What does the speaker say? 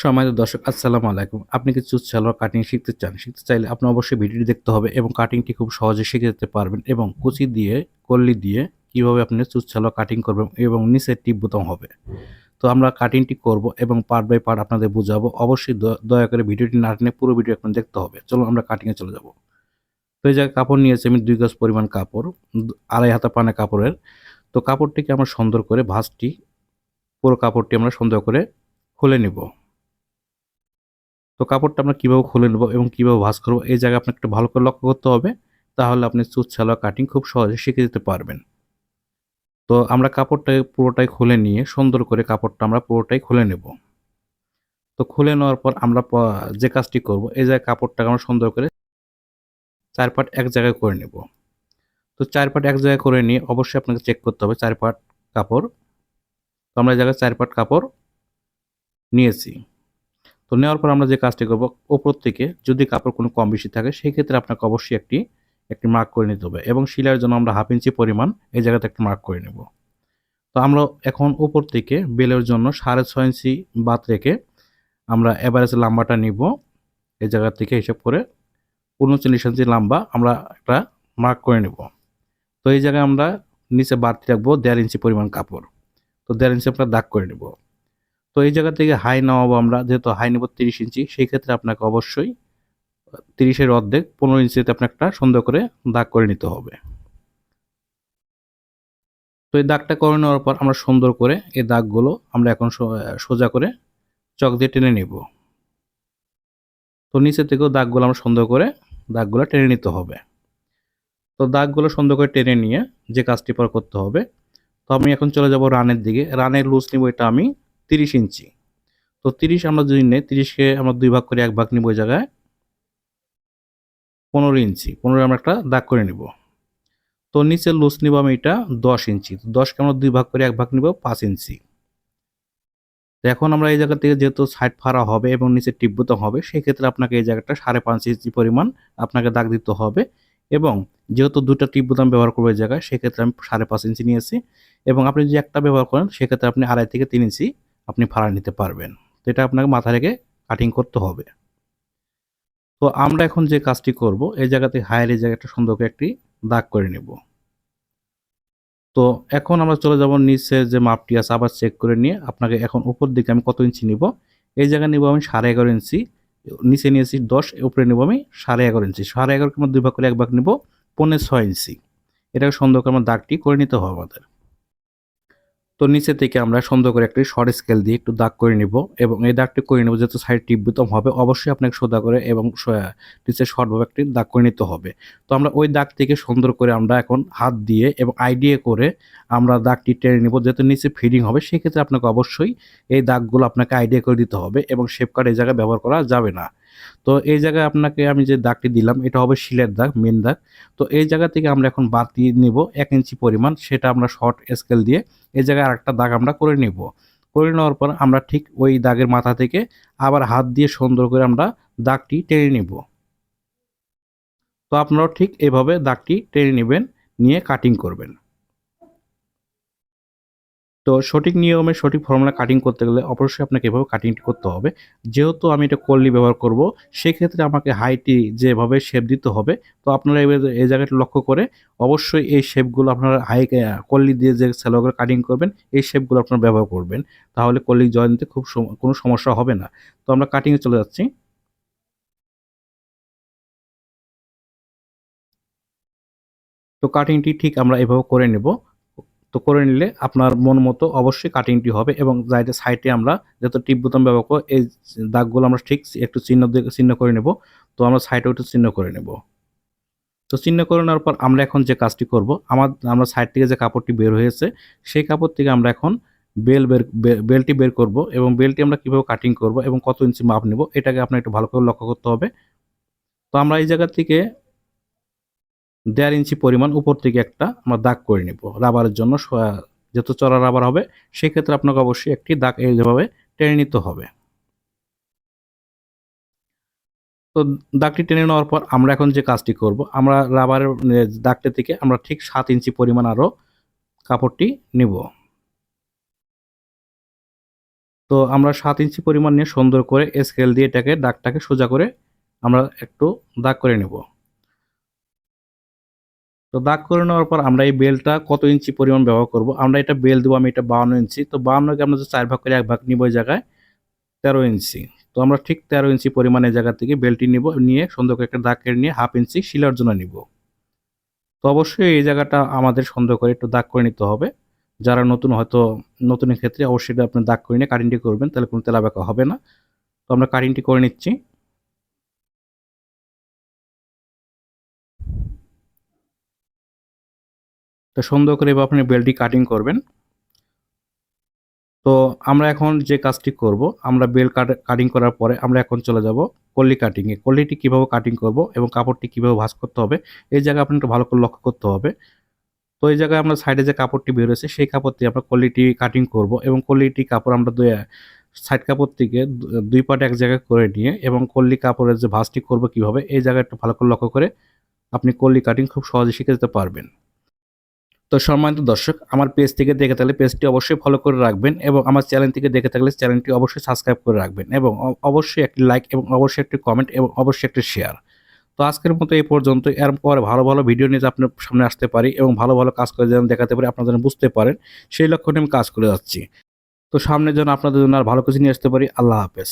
সম্মানিত দর্শক আসসালামু আলাইকুম। আপনি কি চুজ সালোয়ার কাটিং শিখতে চান? শিখতে চাইলে আপনার অবশ্যই ভিডিওটি দেখতে হবে এবং কাটিংটি খুব সহজে শিখে যেতে পারবেন এবং কুচি দিয়ে, কল্লি দিয়ে কিভাবে আপনি চুজ সালোয়ার কাটিং করবেন এবং নিচে টিপ বোতাম হবে। তো আমরা কাটিংটি করব এবং পার্ট বাই পার্ট আপনাদের বুঝাবো। অবশ্যই দয়া করে ভিডিওটি না টেনে পুরো ভিডিও আপনার দেখতে হবে। চলুন আমরা কাটিংয়ে চলে যাব। তো এই জায়গায় কাপড় নিয়েছি আমি ২ গজ পরিমাণ কাপড়, ২.৫ হাতা পানা কাপড়ের। তো কাপড়টিকে আমরা সুন্দর করে ভাঁজটি, পুরো কাপড়টি আমরা সুন্দর করে খুলে নিব। তো কাপড়টা আমরা কিভাবে খুলে নেব এবং কিভাবে ভাঁজ করব এই জায়গায় আপনাকে একটু ভালো করে লক্ষ্য করতে হবে। তাহলে আপনি চুজ সালোয়ার কাটিং খুব সহজে শিখে যেতে পারবেন। তো আমরা কাপড়টা পুরোটাই খুলে নিয়ে সুন্দর করে কাপড়টা আমরা পুরোটাই খুলে নেব। তো খুলে নেওয়ার পর আমরা যে কাজটি করব এই জায়গায় কাপড়টাকে আমরা সুন্দর করে ৪ পার্ট এক জায়গায় করে নেব। তো ৪ পার্ট এক জায়গায় করে নিয়ে অবশ্যই আপনাকে চেক করতে হবে ৪ পার্ট কাপড়। তো আমরা এই জায়গায় ৪ পার্ট কাপড় নিয়েছি। তো নেওয়ার পর আমরা যে কাজটি করব উপর থেকে যদি কাপড় কোনো কম বেশি থাকে সেই ক্ষেত্রে আপনাকে অবশ্যই একটি মার্ক করে নিতে হবে এবং সেলাইয়ের জন্য আমরা 1/2 ইঞ্চি পরিমাণ এই জায়গাতে একটা মার্ক করে নেব। তো আমরা এখন উপর থেকে বেলের জন্য 6.5 ইঞ্চি বাদ রেখে আমরা এভারেজ লম্বাটা নিব। এই জায়গা থেকে হিসাব করে 39 ইঞ্চি লম্বা আমরা একটা মার্ক করে নেব। তো এই জায়গায় আমরা নিচে বাড়তি রাখবো 1.5 ইঞ্চি পরিমাণ কাপড়। তো 1.5 ইঞ্চি আমরা দাগ করে নেব। তো এই জায়গা থেকে হাই নামাবো আমরা, যেহেতু হাই নেব 30 ইঞ্চি, সেই ক্ষেত্রে আপনাকে অবশ্যই 30-এর অর্ধেক 15 ইঞ্চিতে আপনার একটা সুন্দর করে দাগ করে নিতে হবে। তো এই দাগটা করে নেওয়ার পর আমরা সুন্দর করে এই দাগগুলো আমরা এখন সোজা করে চক দিয়ে টেনে নিব। তো নিচে থেকেও দাগগুলো আমরা সুন্দর করে দাগগুলো টেনে নিতে হবে। তো দাগগুলো সুন্দর করে টেনে নিয়ে যে কাজটি পর করতে হবে, তো আমি এখন চলে যাব রানের দিকে। রানের লুজ নিব এটা আমি 30 ইঞ্চি। তো 30 আমরা যদি নেই, 30কে আমরা 2 ভাগ করে 1 ভাগ নিব, ওই জায়গায় 15 ইঞ্চি। 15 আমরা একটা দাগ করে নিব। তো নিচের লুজ নিব আমি এটা 10 ইঞ্চি। তো 10কে আমরা 2 ভাগ করে 1 ভাগ নিব 5 ইঞ্চি। তো এখন আমরা এই জায়গা থেকে যেহেতু সাইড ফাড়া হবে এবং নিচে টিপ বোতাম হবে, সেক্ষেত্রে আপনাকে এই জায়গাটা 5.5 ইঞ্চি পরিমাণ আপনাকে দাগ দিতে হবে এবং যেহেতু 2টা টিপ বোতাম ব্যবহার করবো এই জায়গায়, সেক্ষেত্রে আমি 5.5 ইঞ্চি নিয়েছি এবং আপনি যদি একটা ব্যবহার করেন সেক্ষেত্রে আপনি 2.5 থেকে 3 ইঞ্চি আপনি ফাড়া নিতে পারবেন। তো এটা আপনাকে মাথায় রেখে কাটিং করতে হবে। তো আমরা এখন যে কাজটি করব এই জায়গাতে হায়ের এই জায়গাটা সুন্দর করে একটি দাগ করে নেব। তো এখন আমরা চলে যাব নিচে যে মাপটি আছে আবার চেক করে নিয়ে আপনাকে এখন উপর দিকে আমি কত ইঞ্চি নিব, এই জায়গায় নিব আমি 11.5 ইঞ্চি, নিচে নিয়েছি 10, উপরে নিব আমি 11.5 ইঞ্চি। 11.5কে আমরা 2 ভাগ করে 1 ভাগ নিব 6.5 ইঞ্চি। এটাকে সুন্দর করে আমার দাগটি করে নিতে হবে আমাদের। তো নিচে থেকে আমরা সুন্দর করে একটি শর্ট স্কেল দিয়ে একটু দাগ করে নিব এবং এই দাগটি করে নেব যেহেতু সাইড টিপ বোতাম হবে, অবশ্যই আপনাকে সোজা করে এবং নিচে শর্টভাবে একটি দাগ করে নিতে হবে। তো আমরা ওই দাগ থেকে সুন্দর করে আমরা এখন হাত দিয়ে এবং আইডিয়া করে আমরা দাগটি টেনে নিব, যেহেতু নিচে ফিডিং হবে সেক্ষেত্রে আপনাকে অবশ্যই এই দাগগুলো আপনাকে আইডিয়া করে দিতে হবে এবং শেপ কাট এই জায়গায় ব্যবহার করা যাবে না। তো এই জায়গায় আপনাকে আমি যে দাগটি দিলাম এটা হবে শিলের দাগ, মেন দাগ। তো এই জায়গা থেকে আমরা এখন বাড়তি নেব 1 ইঞ্চি পরিমাণ, সেটা আমরা শর্ট স্কেল দিয়ে এই জায়গায় আরেকটা দাগ আমরা করে নেব। করে নেওয়ার পর আমরা ঠিক ওই দাগের মাথা থেকে আবার হাত দিয়ে সুন্দর করে আমরা দাগটি টেনে নেব। তো আপনারাও ঠিক এভাবে দাগটি টেনে নেবেন, নিয়ে কাটিং করবেন। তো সঠিক নিয়মে সঠিক ফর্মুলা কাটিং করতে গেলে অবশ্যই আপনাকে এভাবে কাটিংটি করতে হবে। যেহেতু আমি এটা কল্লি ব্যবহার করব, সেক্ষেত্রে আমাকে হাইটি যেভাবে শেপ দিতে হবে। তো আপনারা এই জায়গাটা লক্ষ্য করে অবশ্যই এই শেপগুলো আপনারা কল্লি দিয়ে যে সেলোয়ার কাটিং করবেন, এই শেপগুলো আপনারা ব্যবহার করবেন। তাহলে কল্লি জয়েন দিতে খুব কোনো সমস্যা হবে না। তো আমরা কাটিংয়ে চলে যাচ্ছি। তো কাটিংটি ঠিক আমরা এভাবে করে নেব। তো করে নিলে আপনার মন মতো অবশ্যই কাটিংটি হবে এবং সাইডে আমরা যত টিপ বোতাম ব্যবহার করব এই দাগগুলো আমরা ঠিক একটু চিহ্ন করে নেব। তো আমরা সাইডেও একটু চিহ্ন করে নেব। তো চিহ্ন করে নেওয়ার পর আমরা এখন যে কাজটি করব, আমরা সাইড থেকে যে কাপড়টি বের হয়েছে সেই কাপড় থেকে আমরা এখন বেলটি বের করব এবং বেলটি আমরা কিভাবে কাটিং করব এবং কত ইঞ্চি মাপ নেব এটাকে আপনার একটু ভালো করে লক্ষ্য করতে হবে। তো আমরা এই জায়গা থেকে 1.5 ইঞ্চি পরিমাণ উপর থেকে একটা আমরা দাগ করে নিব রাবারের জন্য। যেহেতু চড়া রাবার হবে সেক্ষেত্রে আপনাকে অবশ্যই একটি দাগ এইভাবে টেনে নিতে হবে। তো দাগটি টেনে নেওয়ার পর আমরা এখন যে কাজটি করব, আমরা রাবারের দাগটি থেকে আমরা ঠিক 7 ইঞ্চি পরিমাণ আরও কাপড়টি নিব। তো আমরা 7 ইঞ্চি পরিমাণ নিয়ে সুন্দর করে স্কেল দিয়ে এটাকে দাগটাকে সোজা করে আমরা একটু দাগ করে নেব। তো দাগ করে নেওয়ার পর আমরা এই বেলটা কত ইঞ্চি পরিমাণ ব্যবহার করব, আমরা এটা বেল দেবো, আমি এটা 52 ইঞ্চি। তো 52কে আমরা যে 4 ভাগ করে 1 ভাগ নিব ওই জায়গায় 13 ইঞ্চি। তো আমরা ঠিক 13 ইঞ্চি পরিমাণের জায়গা থেকে বেলটি নিব, নিয়ে সুন্দর করে একটা দাগ কেটে নিয়ে 1/2 ইঞ্চি শিলার জন্য নিব। তো অবশ্যই এই জায়গাটা আমাদের সুন্দর করে একটু দাগ করে নিতে হবে। যারা নতুন, হয়তো নতুনের ক্ষেত্রে অবশ্যই এটা আপনি দাগ করে নিয়ে কাটিংটি করবেন, তাহলে কোনো তেলাবাঁকা হবে না। তো আমরা কাটিংটি করে নিচ্ছি। তো সুন্দর করে এবার আপনি বেলটি কাটিং করবেন। তো আমরা এখন যে কাজটি করব, আমরা বেল কাটিং করার পরে আমরা এখন চলে যাব কলি কাটিংয়ে। কলিটি কীভাবে কাটিং করব এবং কাপড়টি কীভাবে ভাঁজ করতে হবে, এই জায়গায় আপনি একটু ভালো করে লক্ষ্য করতে হবে। তো এই জায়গায় আমরা সাইডে যে কাপড়টি বের হয়েছে সেই কাপড় দিয়ে আমরা কলিটি কাটিং করব, এবং কলিটি কাপড় আমরা সাইড কাপড় থেকে 2 পার্ট এক জায়গায় করে নিয়ে এবং কলি কাপড়ের যে ভাঁজটি করব কীভাবে, এই জায়গায় একটু ভালো করে লক্ষ্য করে আপনি কলি কাটিং খুব সহজে শিখে যেতে পারবেন। তো সম্মানিত দর্শক, আমার পেজ থেকে দেখে থাকলে পেজটি অবশ্যই ফলো করে রাখবেন, এবং আমার চ্যানেল থেকে দেখে থাকলে চ্যানেলটি অবশ্যই সাবস্ক্রাইব করে রাখবেন, এবং অবশ্যই একটি লাইক এবং অবশ্যই একটি কমেন্ট এবং অবশ্যই একটি শেয়ার। তো আজকের মতো এই পর্যন্ত। এরপরে ভালো ভালো ভিডিও নিয়ে আপনার সামনে আসতে পারি এবং ভালো ভালো কাজ করে যেন দেখাতে পারি, আপনারা যেন বুঝতে পারেন, সেই লক্ষ্যে আমি কাজ করে যাচ্ছি। তো সামনে যেন আপনাদের জন্য আর ভালো কিছু নিয়ে আসতে পারি। আল্লাহ হাফেজ।